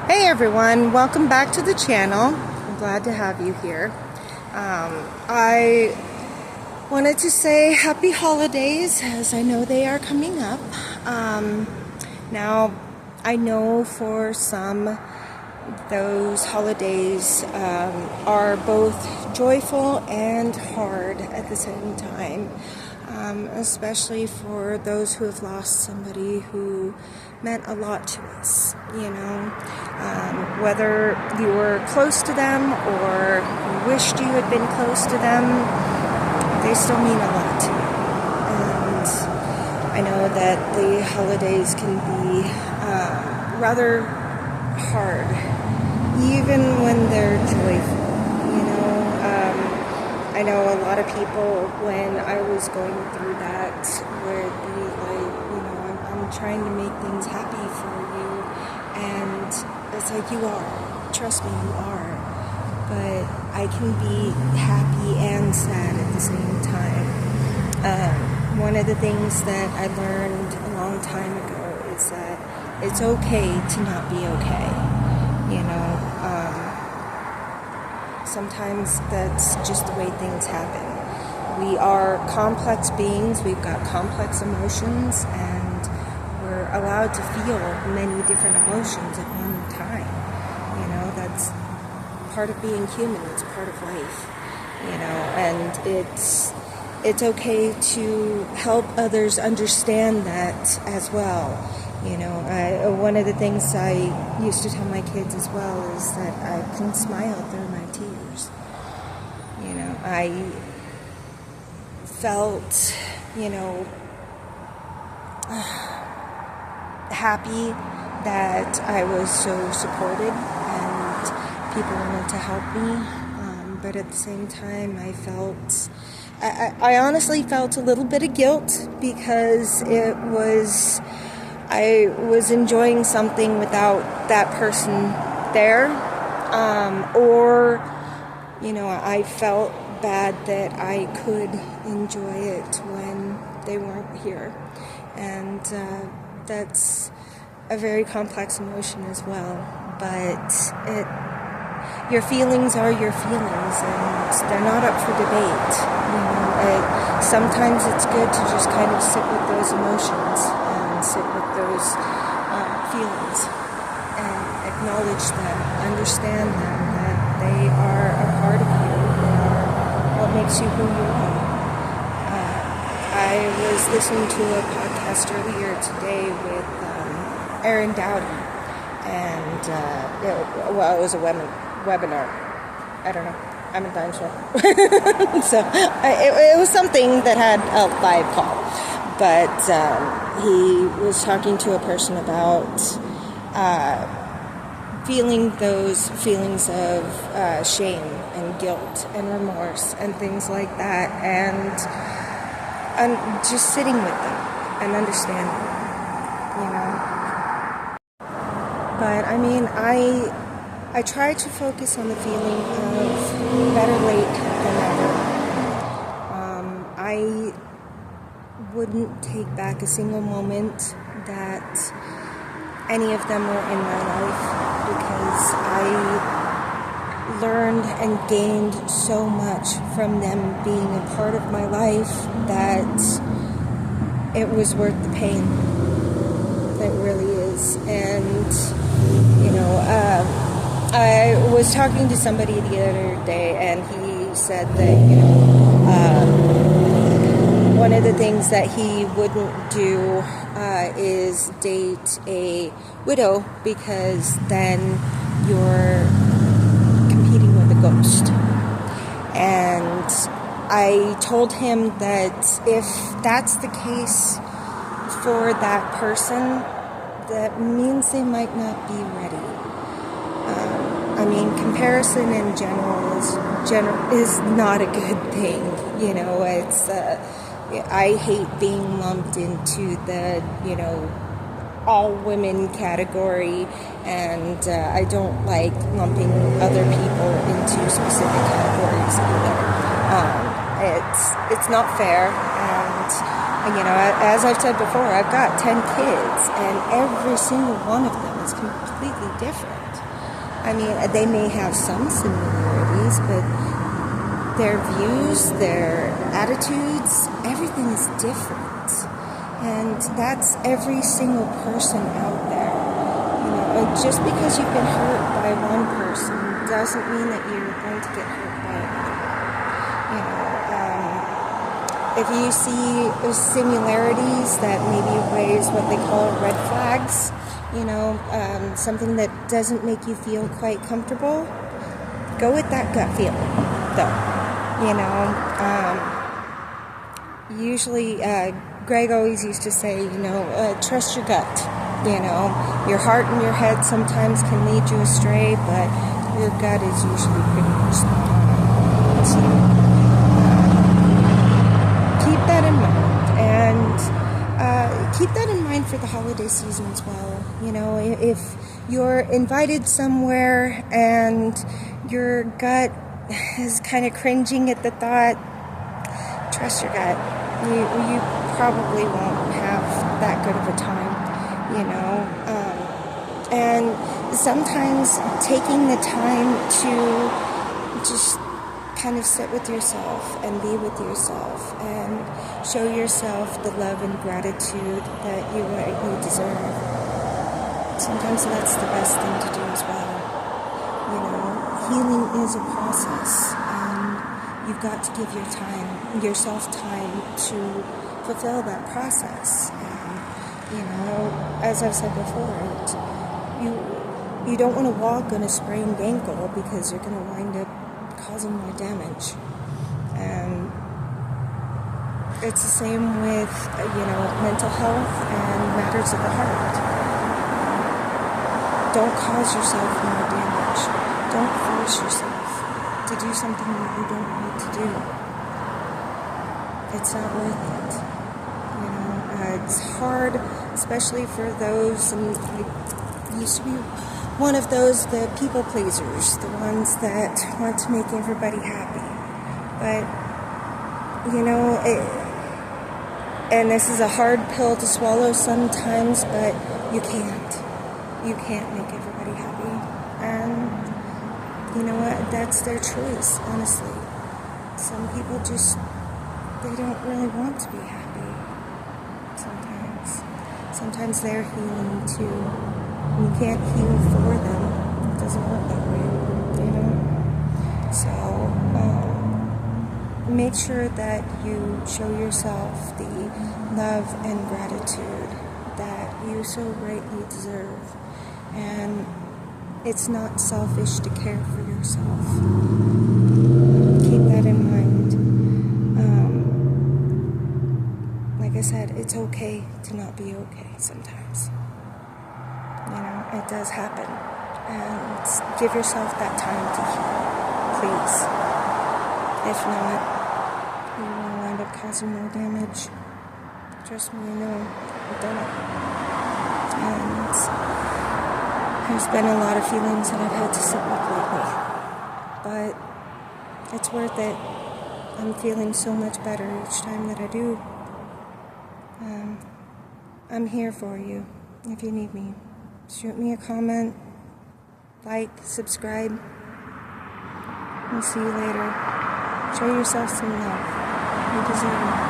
Hey everyone, welcome back to the channel. I'm glad to have you here. I wanted to say happy holidays as I know they are coming up. Now, I know for some those holidays are both joyful and hard at the same time. Especially for those who have lost somebody who meant a lot to us, whether you were close to them or you wished you had been close to them, they still mean a lot to you. And I know that the holidays can be rather hard, even when they're joyful. I know a lot of people, when I was going through that, would be like, I'm trying to make things happy for you. And it's like, you are. Trust me, you are. But I can be happy and sad at the same time. One of the things that I learned a long time ago is that it's okay to not be okay. Sometimes that's just the way things happen. We are complex beings, we've got complex emotions, and we're allowed to feel many different emotions at one time. That's part of being human, it's part of life. And it's okay to help others understand that as well. One of the things I used to tell my kids as well is that I can smile through my tears. I felt, happy that I was so supported and people wanted to help me. But at the same time, I honestly felt a little bit of guilt because I was enjoying something without that person there, I felt bad that I could enjoy it when they weren't here, and that's a very complex emotion as well, but your feelings are your feelings, and they're not up for debate. Sometimes it's good to just kind of sit with those emotions and sit with those feelings and acknowledge them, understand them, that they are a part of you. They are what makes you who you are. I was listening to a podcast earlier today with Aaron Dowdy, and it was a webinar. I don't know. I'm a dinosaur. So it was something that had a live call. But he was talking to a person about feeling those feelings of shame and guilt and remorse and things like that, and just sitting with them and understanding them, But I try to focus on the feeling of better late than never. I wouldn't take back a single moment that any of them were in my life, because I learned and gained so much from them being a part of my life that it was worth the pain. It really is. And I was talking to somebody the other day, and he said that one of the things that he wouldn't do is date a widow, because then you're competing with a ghost. And I told him that if that's the case for that person, that means they might not be ready. Comparison in general is not a good thing. It's I hate being lumped into the all women category, and I don't like lumping other people into specific categories either. It's not fair, and as I've said before, I've got 10 kids, and every single one of them is completely different. I mean, they may have some similarities, but their views, their attitudes, everything is different. And that's every single person out there. You know, just because you've been hurt by one person doesn't mean that you're going to get hurt by another. You know, if you see similarities that maybe raise what they call red flags, you know, something that doesn't make you feel quite comfortable, go with that gut feeling, though. You know, usually Greg always used to say, you know, trust your gut. You know, your heart and your head sometimes can lead you astray, but your gut is usually pretty much spot on. So, keep that in mind, and keep that in mind for the holiday season as well. You know, if you're invited somewhere and your gut is kind of cringing at the thought, trust your gut. You probably won't have that good of a time, you know. And sometimes taking the time to just kind of sit with yourself and be with yourself and show yourself the love and gratitude that you deserve. Sometimes that's the best thing to do as well. You know, healing is a process, and you've got to give yourself time to fulfill that process. And, you know, as I've said before, you don't want to walk on a sprained ankle because you're going to wind up causing more damage. And it's the same with, you know, mental health and matters of the heart. Don't cause yourself more damage. Don't force yourself to do something that you don't want to do. It's not worth it. You know, it's hard, especially for those, and I used to be one of those, the people pleasers, the ones that want to make everybody happy. But, you know, and this is a hard pill to swallow sometimes, but you can't. You can't make everybody happy. And you know what? That's their choice, honestly. Some people just, they don't really want to be happy sometimes. Sometimes they're healing too. You can't heal for them. It doesn't work that way, you know? So, make sure that you show yourself the love and gratitude that you so rightly deserve. And it's not selfish to care for yourself. Keep that in mind. Like I said, it's okay to not be okay sometimes. You know, it does happen. And give yourself that time to heal, please. If not, you will wind up causing more damage. Trust me, I know. I've done it. And there's been a lot of feelings that I've had to sit with lately. But it's worth it. I'm feeling so much better each time that I do. I'm here for you if you need me. Shoot me a comment, like, subscribe. We'll see you later. Show yourself some love. You deserve it.